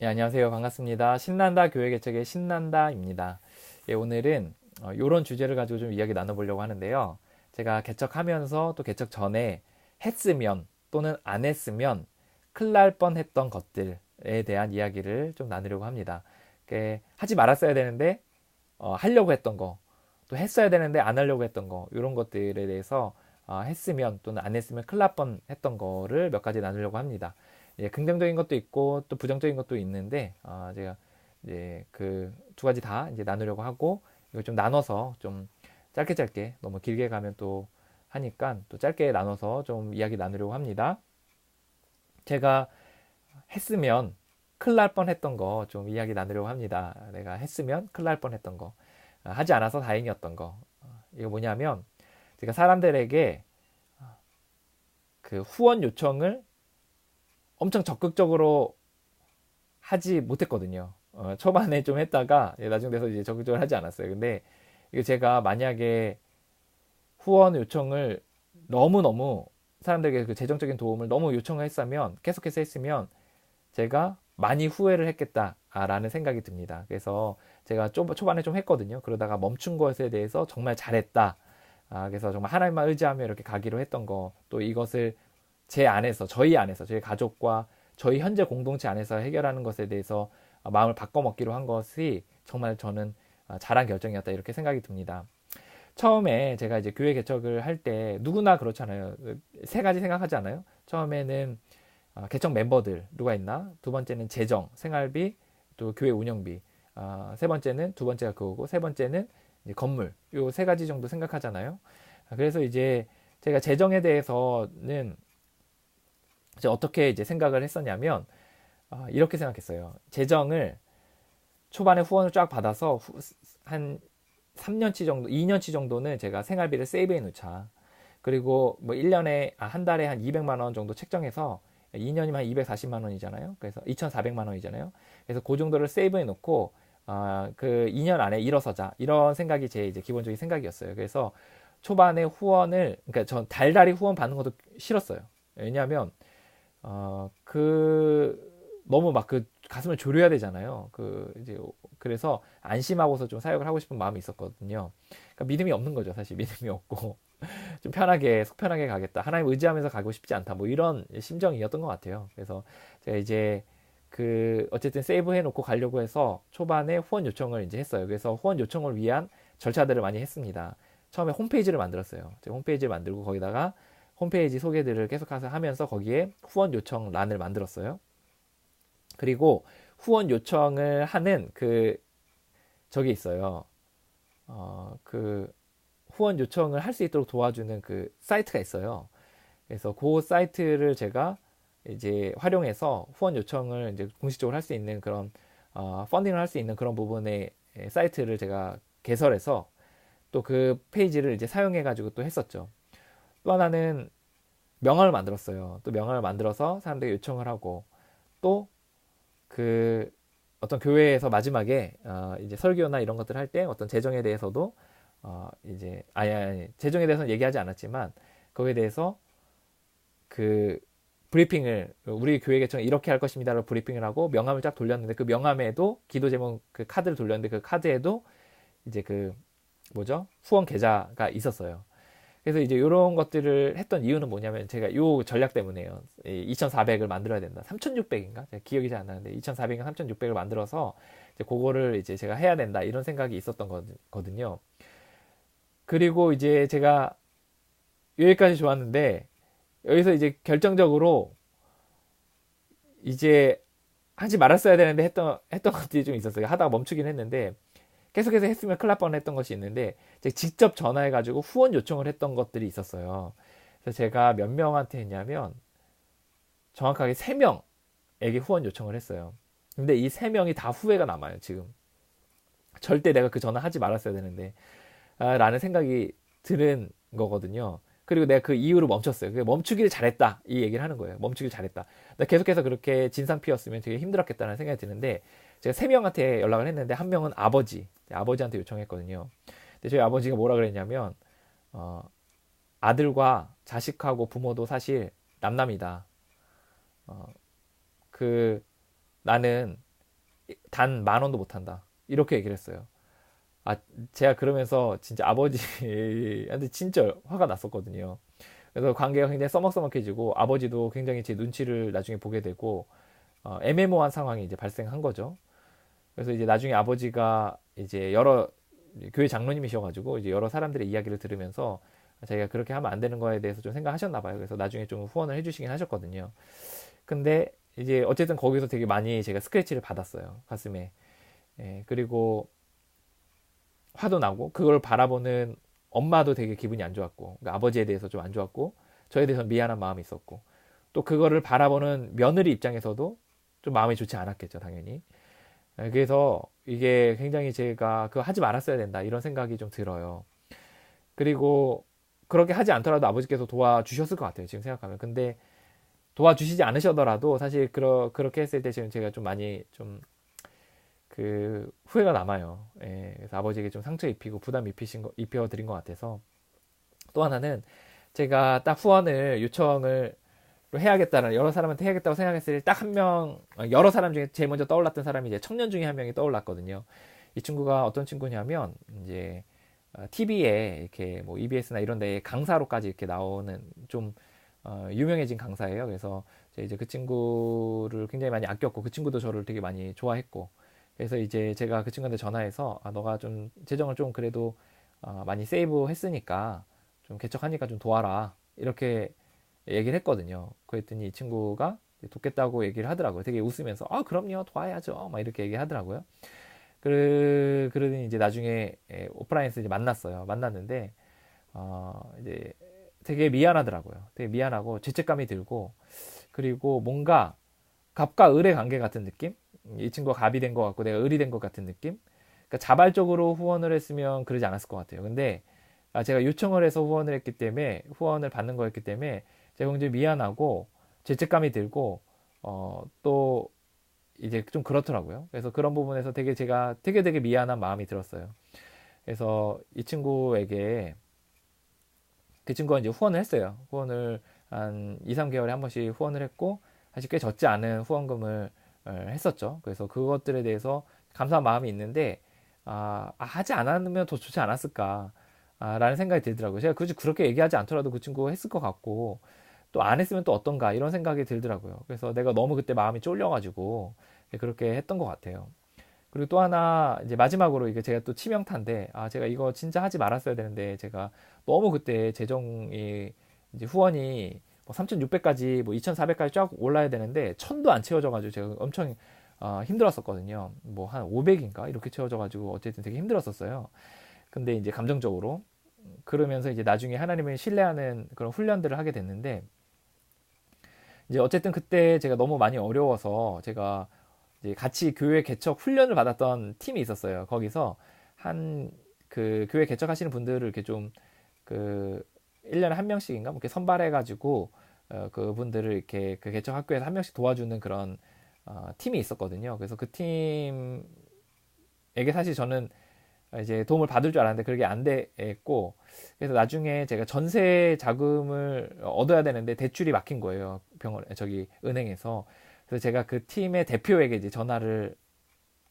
예, 안녕하세요. 반갑습니다. 신난다 교회 개척의 신난다입니다. 예, 오늘은 이런 주제를 가지고 좀 이야기 나눠보려고 하는데요. 제가 개척하면서 또 개척 전에 했으면 또는 안 했으면 큰일 날 뻔했던 것들에 대한 이야기를 좀 나누려고 합니다. 하지 말았어야 되는데 하려고 했던 거, 또 했어야 되는데 안 하려고 했던 거, 이런 것들에 대해서 했으면 또는 안 했으면 큰일 날 뻔했던 거를 몇 가지 나누려고 합니다. 예, 긍정적인 것도 있고 또 부정적인 것도 있는데 제가 이제 그 두 가지 다 이제 나누려고 하고 이거 좀 나눠서 좀 짧게 짧게 너무 길게 가면 또 하니까 또 짧게 나눠서 좀 이야기 나누려고 합니다. 제가 했으면 큰일 날 뻔했던 거 좀 이야기 나누려고 합니다. 내가 했으면 큰일 날 뻔했던 거, 하지 않아서 다행이었던 거. 이거 뭐냐면 제가 사람들에게 그 후원 요청을 엄청 적극적으로 하지 못했거든요. 초반에 좀 했다가 나중 돼서 이제 적극적으로 하지 않았어요. 근데 이거 제가 만약에 후원 요청을 너무너무 사람들에게 그 재정적인 도움을 너무 요청을 했으면 계속해서 했으면 제가 많이 후회를 했겠다라는 생각이 듭니다. 그래서 제가 초반에 좀 했거든요. 그러다가 멈춘 것에 대해서 정말 잘했다. 그래서 정말 하나님만 의지하며 이렇게 가기로 했던 거, 또 이것을 제 안에서, 저희 안에서, 저희 가족과 저희 현재 공동체 안에서 해결하는 것에 대해서 마음을 바꿔먹기로 한 것이 정말 저는 잘한 결정이었다. 이렇게 생각이 듭니다. 처음에 제가 이제 교회 개척을 할 때 누구나 그렇잖아요. 세 가지 생각하지 않아요? 처음에는 개척 멤버들 누가 있나? 두 번째는 재정, 생활비, 또 교회 운영비. 세 번째는 두 번째가 그거고 세 번째는 이제 건물. 요 세 가지 정도 생각하잖아요. 그래서 이제 제가 재정에 대해서는 이제 어떻게 이제 생각을 했었냐면 이렇게 생각했어요. 재정을 초반에 후원을 쫙 받아서 한 3년치 정도, 2년치 정도는 제가 생활비를 세이브해 놓자. 그리고 뭐 1년에, 한 달에 한 200만 원 정도 책정해서 2년이면 한 240만 원이잖아요. 그래서 2,400만 원이잖아요. 그래서 그 정도를 세이브해 놓고, 그 2년 안에 일어서자. 이런 생각이 제 이제 기본적인 생각이었어요. 그래서 초반에 후원을, 그러니까 전 달달이 후원 받는 것도 싫었어요. 왜냐하면, 너무 막 그 가슴을 졸여야 되잖아요. 그래서 안심하고서 좀 사역을 하고 싶은 마음이 있었거든요. 그러니까 믿음이 없는 거죠. 사실 믿음이 없고. 좀 편하게, 속 편하게 가겠다. 하나님 의지하면서 가고 싶지 않다. 뭐 이런 심정이었던 것 같아요. 그래서 제가 이제 어쨌든 세이브 해놓고 가려고 해서 초반에 후원 요청을 이제 했어요. 그래서 후원 요청을 위한 절차들을 많이 했습니다. 처음에 홈페이지를 만들었어요. 제가 홈페이지를 만들고 거기다가 홈페이지 소개들을 계속해서 하면서 거기에 후원 요청 란을 만들었어요. 그리고 후원 요청을 하는 저기 있어요. 그 후원 요청을 할 수 있도록 도와주는 그 사이트가 있어요. 그래서 그 사이트를 제가 이제 활용해서 후원 요청을 이제 공식적으로 할 수 있는 그런 펀딩을 할 수 있는 그런 부분의 사이트를 제가 개설해서 또 그 페이지를 이제 사용해 가지고 또 했었죠. 또 하나는 명함을 만들었어요. 또 명함을 만들어서 사람들에게 요청을 하고 또 그 어떤 교회에서 마지막에 이제 설교나 이런 것들 할 때 어떤 재정에 대해서도 이제 아니 재정에 대해서는 얘기하지 않았지만 거기에 대해서 그 브리핑을 우리 교회 개정 이렇게 할 것입니다라고 브리핑을 하고 명함을 쫙 돌렸는데 그 명함에도 기도 제목 그 카드를 돌렸는데 그 카드에도 이제 뭐죠? 후원 계좌가 있었어요. 그래서 이제 이런 것들을 했던 이유는 뭐냐면 제가 요 전략 때문에요. 2,400을 만들어야 된다. 3,600인가? 제가 기억이 잘 안 나는데 2,400인가 3,600을 만들어서 이제 그거를 이제 제가 해야 된다. 이런 생각이 있었던 거거든요. 그리고 이제 제가 여기까지 좋았는데 여기서 이제 결정적으로 이제 하지 말았어야 되는데 했던 것들이 좀 있었어요. 하다가 멈추긴 했는데 계속해서 했으면 큰일 날 뻔했던 것이 있는데 제가 직접 전화해가지고 후원 요청을 했던 것들이 있었어요. 그래서 제가 몇 명한테 했냐면 정확하게 3명에게 후원 요청을 했어요. 근데 이 3명이 다 후회가 남아요, 지금. 절대 내가 그 전화 하지 말았어야 되는데, 라는 생각이 드는 거거든요. 그리고 내가 그 이후로 멈췄어요. 멈추길 잘했다. 이 얘기를 하는 거예요. 멈추길 잘했다. 계속해서 그렇게 진상 피웠으면 되게 힘들었겠다는 생각이 드는데, 제가 3명한테 연락을 했는데, 한 명은 아버지한테 요청했거든요. 근데 저희 아버지가 뭐라 그랬냐면, 어, 아들과 자식하고 부모도 사실 남남이다. 어, 그 나는 단 10,000원도 못 한다. 이렇게 얘기를 했어요. 아, 제가 그러면서 진짜 아버지한테 진짜 화가 났었거든요. 그래서 관계가 굉장히 써먹써먹해지고 아버지도 굉장히 제 눈치를 나중에 보게 되고 애매모호한 상황이 이제 발생한 거죠. 그래서 이제 나중에 아버지가 이제 여러 교회 장로님이셔가지고 이제 여러 사람들의 이야기를 들으면서 자기가 그렇게 하면 안 되는 거에 대해서 좀 생각하셨나 봐요. 그래서 나중에 좀 후원을 해주시긴 하셨거든요. 근데 이제 어쨌든 거기서 되게 많이 제가 스크래치를 받았어요. 가슴에. 예, 그리고 화도 나고 그걸 바라보는 엄마도 되게 기분이 안 좋았고 그러니까 아버지에 대해서 좀 안 좋았고 저에 대해서 미안한 마음이 있었고 또 그거를 바라보는 며느리 입장에서도 좀 마음이 좋지 않았겠죠, 당연히. 예, 그래서 이게 굉장히 제가 그거 하지 말았어야 된다 이런 생각이 좀 들어요. 그리고 그렇게 하지 않더라도 아버지께서 도와주셨을 것 같아요, 지금 생각하면. 근데 도와주시지 않으셔더라도 사실 그렇게 했을 때 지금 제가 좀 많이 좀 그 후회가 남아요. 예, 그래서 아버지에게 좀 상처 입히고 부담 입혀드린 것 같아서. 또 하나는 제가 딱 후원을 요청을 해야겠다는 여러 사람한테 해야겠다고 생각했을 때 딱 한 명, 여러 사람 중에 제일 먼저 떠올랐던 사람이 이제 청년 중에 한 명이 떠올랐거든요. 이 친구가 어떤 친구냐면 이제 TV에 이렇게 뭐 EBS나 이런 데 강사로까지 이렇게 나오는 좀 유명해진 강사예요. 그래서 이제 그 친구를 굉장히 많이 아꼈고 그 친구도 저를 되게 많이 좋아했고 그래서 이제 제가 그 친구한테 전화해서 너가 좀 재정을 좀 그래도 많이 세이브 했으니까 좀 개척하니까 좀 도와라 이렇게 얘기를 했거든요. 그랬더니 이 친구가 돕겠다고 얘기를 하더라고요. 되게 웃으면서 그럼요 도와야죠 막 이렇게 얘기하더라고요. 그러더니 이제 나중에 오프라인에서 이제 만났어요. 만났는데 이제 되게 미안하더라고요. 되게 미안하고 죄책감이 들고 그리고 뭔가 갑과 을의 관계 같은 느낌? 이 친구가 갑이 된 것 같고 내가 을이 된 것 같은 느낌? 그러니까 자발적으로 후원을 했으면 그러지 않았을 것 같아요. 근데 제가 요청을 해서 후원을 했기 때문에 후원을 받는 거였기 때문에 제가 굉장히 미안하고 죄책감이 들고 또 이제 좀 그렇더라고요. 그래서 그런 부분에서 되게 제가 되게 미안한 마음이 들었어요. 그래서 이 친구에게 그 친구가 이제 후원을 했어요. 후원을 한 2, 3개월에 한 번씩 후원을 했고 사실 꽤 적지 않은 후원금을 했었죠. 그래서 그것들에 대해서 감사한 마음이 있는데 하지 않았으면 더 좋지 않았을까 라는 생각이 들더라고요. 제가 굳이 그렇게 얘기하지 않더라도 그 친구가 했을 것 같고 또 안 했으면 또 어떤가 이런 생각이 들더라고요. 그래서 내가 너무 그때 마음이 쫄려가지고 그렇게 했던 것 같아요. 그리고 또 하나 이제 마지막으로 이게 제가 또 치명타인데 제가 이거 진짜 하지 말았어야 되는데 제가 너무 그때 재정이 이제 후원이 뭐 3,600까지 뭐 2,400까지 쫙 올라야 되는데 1,000도 안 채워져가지고 제가 엄청 힘들었었거든요. 뭐 한 500인가 이렇게 채워져가지고 어쨌든 되게 힘들었었어요. 근데 이제 감정적으로 그러면서 이제 나중에 하나님을 신뢰하는 그런 훈련들을 하게 됐는데 이제 어쨌든 그때 제가 너무 많이 어려워서 제가 이제 같이 교회 개척 훈련을 받았던 팀이 있었어요. 거기서 한 그 교회 개척하시는 분들을 이렇게 좀 그 1년에 한 명씩인가 뭐 이렇게 선발해가지고 그분들을 이렇게 그 개척 학교에서 한 명씩 도와주는 그런 팀이 있었거든요. 그래서 그 팀에게 사실 저는 이제 도움을 받을 줄 알았는데 그게 안 됐고 그래서 나중에 제가 전세 자금을 얻어야 되는데 대출이 막힌 거예요. 저기 은행에서. 그래서 제가 그 팀의 대표에게 이제 전화를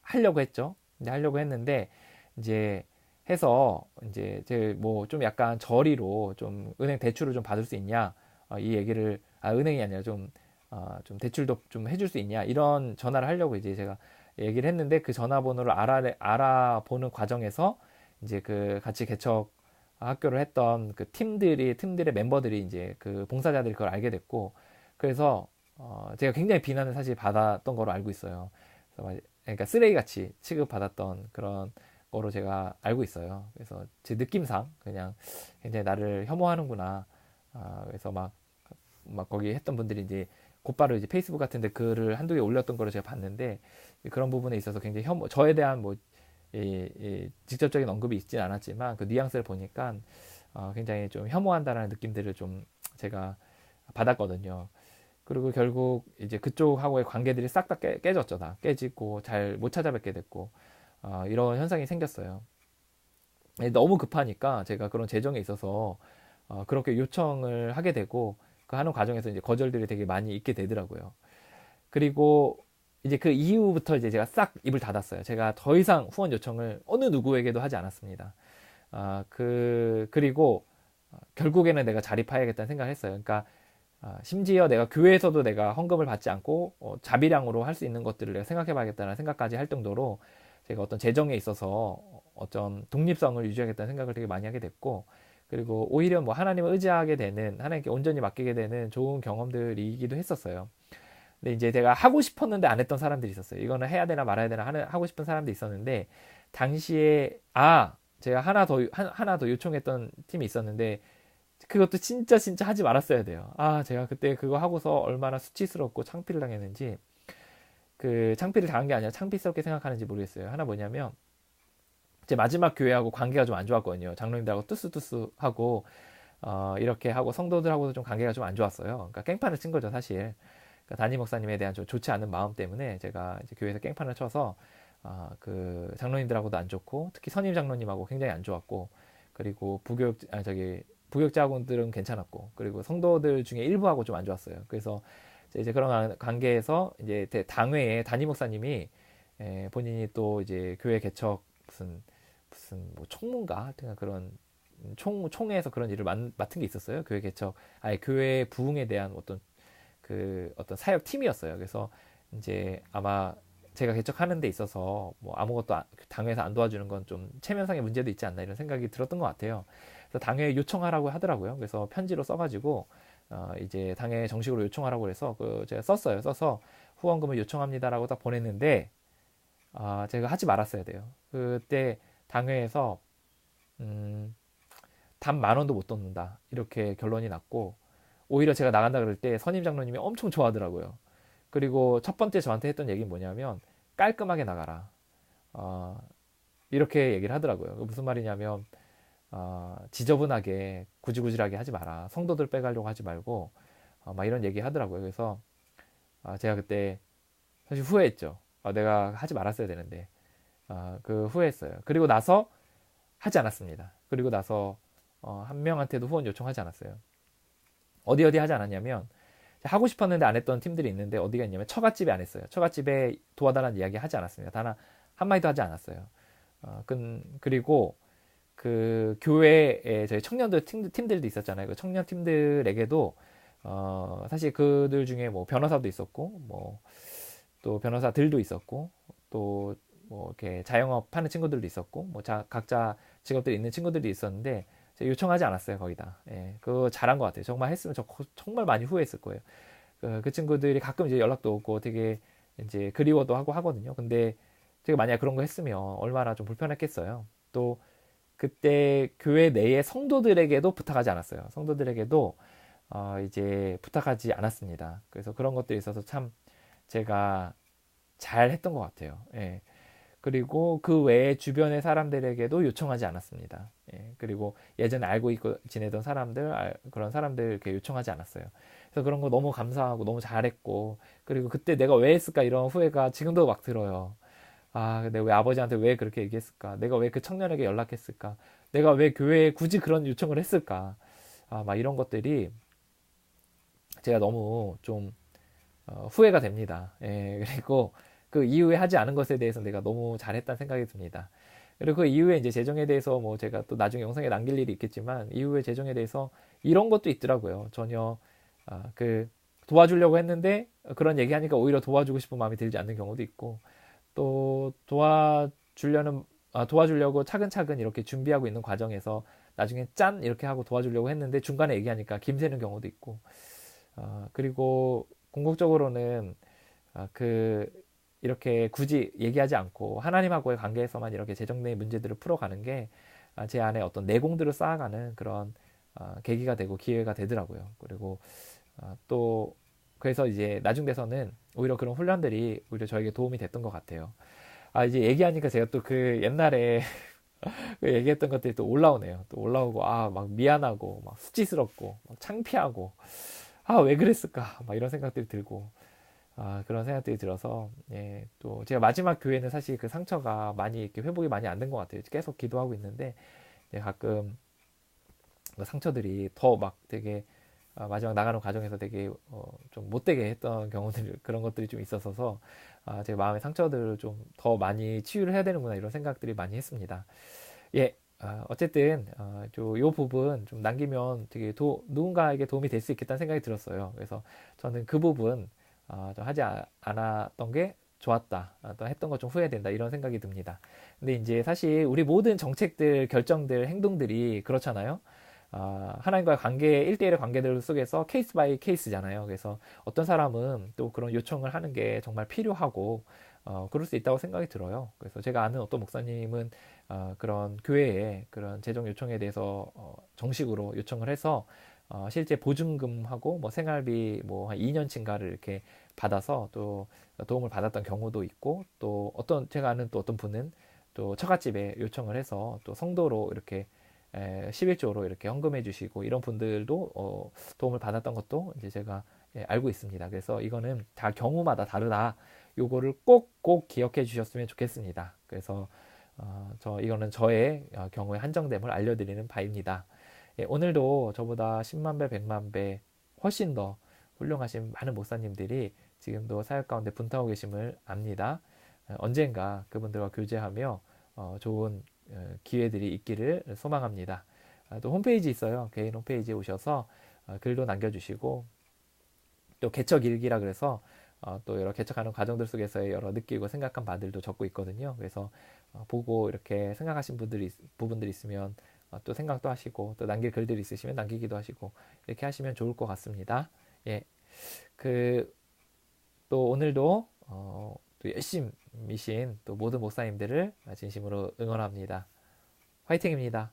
하려고 했죠. 이제 하려고 했는데 이제 해서 이제 제 뭐 좀 약간 저리로 좀 은행 대출을 좀 받을 수 있냐 이 얘기를 은행이 아니라 좀 대출도 좀 해줄 수 있냐 이런 전화를 하려고 이제 제가 얘기를 했는데 그 전화번호를 알아보는 과정에서 이제 그 같이 개척 학교를 했던 그 팀들의 멤버들이 이제 그 봉사자들이 그걸 알게 됐고 그래서 제가 굉장히 비난을 사실 받았던 거로 알고 있어요. 그래서 그러니까 쓰레기같이 취급받았던 그런 거로 제가 알고 있어요. 그래서 제 느낌상 그냥 굉장히 나를 혐오하는구나. 그래서 막 거기 했던 분들이 이제 곧바로 이제 페이스북 같은데 글을 한두 개 올렸던 거를 제가 봤는데 그런 부분에 있어서 굉장히 저에 대한 뭐 직접적인 언급이 있진 않았지만 그 뉘앙스를 보니까 굉장히 좀 혐오한다라는 느낌들을 좀 제가 받았거든요. 그리고 결국 이제 그쪽하고의 관계들이 싹 다 깨졌죠. 다 깨지고 잘 못 찾아뵙게 됐고 이런 현상이 생겼어요. 너무 급하니까 제가 그런 재정에 있어서 그렇게 요청을 하게 되고 그 하는 과정에서 이제 거절들이 되게 많이 있게 되더라고요. 그리고 이제 그 이후부터 이제 제가 싹 입을 닫았어요. 제가 더 이상 후원 요청을 어느 누구에게도 하지 않았습니다. 그리고 결국에는 내가 자립해야겠다는 생각을 했어요. 그러니까 심지어 내가 교회에서도 내가 헌금을 받지 않고 자비량으로 할 수 있는 것들을 내가 생각해 봐야겠다는 생각까지 할 정도로 제가 어떤 재정에 있어서 어떤 독립성을 유지하겠다는 생각을 되게 많이 하게 됐고, 그리고 오히려 뭐 하나님을 의지하게 되는, 하나님께 온전히 맡기게 되는 좋은 경험들이기도 했었어요. 근데 이제 제가 하고 싶었는데 안 했던 사람들이 있었어요. 이거는 해야 되나 말아야 되나 하고 싶은 사람들이 있었는데, 당시에 제가 하나 더 요청했던 팀이 있었는데, 그것도 진짜 진짜 하지 말았어야 돼요. 제가 그때 그거 하고서 얼마나 수치스럽고 창피를 당했는지. 그 창피를 당한 게 아니라 창피스럽게 생각하는지 모르겠어요. 하나 뭐냐면, 제 마지막 교회하고 관계가 좀 안 좋았거든요. 장로님들하고 뜨스뜨스하고 이렇게 하고 성도들하고도 좀 관계가 좀 안 좋았어요. 그러니까 깽판을 친 거죠, 사실. 그러니까 담임 목사님에 대한 좀 좋지 않은 마음 때문에 제가 이제 교회에서 깽판을 쳐서 그 장로님들하고도 안 좋고, 특히 선임 장로님하고 굉장히 안 좋았고, 그리고 부교육자분들은 괜찮았고, 그리고 성도들 중에 일부하고 좀 안 좋았어요. 그래서 이제 그런 관계에서 이제 당회에 담임 목사님이 본인이 또 이제 교회 개척 무슨 뭐 총무인가 하여튼 그런 총회에서 그런 일을 맡은 게 있었어요. 교회 개척, 교회 부흥에 대한 어떤 사역 팀이었어요. 그래서 이제 아마 제가 개척하는 데 있어서 뭐 아무것도 당회에서 안 도와주는 건 좀 체면상의 문제도 있지 않나 이런 생각이 들었던 것 같아요. 그래서 당회에 요청하라고 하더라고요. 그래서 편지로 써가지고 이제 당회에 정식으로 요청하라고 해서 제가 썼어요. 써서 후원금을 요청합니다라고 딱 보냈는데 제가 하지 말았어야 돼요. 그때 당회에서 단 10,000원도 못 뒀는다 이렇게 결론이 났고, 오히려 제가 나간다 그럴 때 선임 장로님이 엄청 좋아하더라고요. 그리고 첫 번째 저한테 했던 얘기는 뭐냐면 깔끔하게 나가라, 이렇게 얘기를 하더라고요. 무슨 말이냐면 지저분하게 구질구질하게 하지 마라, 성도들 빼가려고 하지 말고 막 이런 얘기 하더라고요. 그래서 제가 그때 사실 후회했죠. 내가 하지 말았어야 되는데 그 후회했어요. 그리고 나서 하지 않았습니다. 그리고 나서 한 명한테도 후원 요청하지 않았어요. 어디 하지 않았냐면, 하고 싶었는데 안 했던 팀들이 있는데 어디가 있냐면 처갓집에 안 했어요. 처갓집에 도와달라는 이야기 하지 않았습니다. 단 한마디도 하지 않았어요. 그리고 그 교회에 저희 청년들 팀들도 있었잖아요. 그 청년 팀들에게도 사실 그들 중에 뭐 변호사도 있었고, 뭐 또 변호사들도 있었고, 또 뭐 이렇게 자영업 하는 친구들도 있었고, 뭐 각자 직업들이 있는 친구들이 있었는데 제가 요청하지 않았어요. 거의 다. 그거 잘한 것 같아요. 정말 했으면 정말 많이 후회했을 거예요. 그 친구들이 가끔 이제 연락도 오고 되게 이제 그리워도 하고 하거든요. 근데 제가 만약 그런 거 했으면 얼마나 좀 불편했겠어요. 또 그때 교회 내의 성도들에게도 부탁하지 않았어요. 성도들에게도 이제 부탁하지 않았습니다. 그래서 그런 것들이 있어서 참 제가 잘 했던 것 같아요. 그리고 그 외에 주변의 사람들에게도 요청하지 않았습니다. 그리고 예전에 알고 있고 지내던 그런 사람들 이렇게 요청하지 않았어요. 그래서 그런 거 너무 감사하고 너무 잘했고, 그리고 그때 내가 왜 했을까 이런 후회가 지금도 막 들어요. 내가 왜 아버지한테 왜 그렇게 얘기했을까? 내가 왜 그 청년에게 연락했을까? 내가 왜 교회에 굳이 그런 요청을 했을까? 막 이런 것들이 제가 너무 좀 후회가 됩니다. 그리고 그 이후에 하지 않은 것에 대해서 내가 너무 잘했다는 생각이 듭니다. 그리고 그 이후에 이제 재정에 대해서 뭐 제가 또 나중에 영상에 남길 일이 있겠지만, 이후에 재정에 대해서 이런 것도 있더라고요. 전혀 그 도와주려고 했는데 그런 얘기하니까 오히려 도와주고 싶은 마음이 들지 않는 경우도 있고, 또 도와주려고 차근차근 이렇게 준비하고 있는 과정에서 나중에 짠 이렇게 하고 도와주려고 했는데 중간에 얘기하니까 김새는 경우도 있고, 그리고 궁극적으로는 이렇게 굳이 얘기하지 않고 하나님하고의 관계에서만 이렇게 재정의 문제들을 풀어가는 게 제 안에 어떤 내공들을 쌓아가는 그런 계기가 되고 기회가 되더라고요. 그리고 또 그래서 이제 나중 돼서는 오히려 그런 훈련들이 오히려 저에게 도움이 됐던 것 같아요. 이제 얘기하니까 제가 또 그 옛날에 그 얘기했던 것들이 또 올라오네요. 또 올라오고 막 미안하고 막 수치스럽고 막 창피하고 왜 그랬을까 막 이런 생각들이 들고 그런 생각들이 들어서, 또 제가 마지막 교회는 사실 그 상처가 많이 이렇게 회복이 많이 안 된 것 같아요. 계속 기도하고 있는데 가끔 그 상처들이 더 막 되게 마지막 나가는 과정에서 되게 좀 못되게 했던 경우들, 그런 것들이 좀 있었어서 제 마음의 상처들을 좀 더 많이 치유를 해야 되는구나 이런 생각들이 많이 했습니다. 예, 어쨌든 요 부분 좀 남기면 되게 누군가에게 도움이 될 수 있겠다는 생각이 들었어요. 그래서 저는 그 부분 좀 하지 않았던 게 좋았다. 또 했던 거 좀 후회된다. 이런 생각이 듭니다. 근데 이제 사실 우리 모든 정책들, 결정들, 행동들이 그렇잖아요. 하나님과의 관계, 1대1의 관계들 속에서 케이스 바이 케이스잖아요. 그래서 어떤 사람은 또 그런 요청을 하는 게 정말 필요하고, 그럴 수 있다고 생각이 들어요. 그래서 제가 아는 어떤 목사님은 그런 교회에 그런 재정 요청에 대해서 정식으로 요청을 해서 실제 보증금하고 뭐 생활비 뭐 한 2년치인가를 이렇게 받아서 또 도움을 받았던 경우도 있고 또 제가 아는 또 어떤 분은 또 처갓집에 요청을 해서 또 성도로 이렇게 11조로 이렇게 헌금해 주시고 이런 분들도 도움을 받았던 것도 이제 제가 알고 있습니다. 그래서 이거는 다 경우마다 다르다. 요거를 꼭 기억해 주셨으면 좋겠습니다. 그래서 이거는 저의 경우에 한정됨을 알려드리는 바입니다. 예, 오늘도 저보다 10만 배, 100만 배 훨씬 더 훌륭하신 많은 목사님들이 지금도 사역 가운데 분투하고 계심을 압니다. 언젠가 그분들과 교제하며 좋은 기회들이 있기를 소망합니다. 또 홈페이지 있어요. 개인 홈페이지에 오셔서 글도 남겨주시고 또 개척 일기라 그래서 또 여러 개척하는 과정들 속에서의 여러 느끼고 생각한 바들도 적고 있거든요. 그래서 보고 이렇게 생각하신 부분들이 있으면 또 생각도 하시고 또 남길 글들이 있으시면 남기기도 하시고 이렇게 하시면 좋을 것 같습니다. 예, 또 오늘도 또 열심히신 또 모든 목사님들을 진심으로 응원합니다. 화이팅입니다.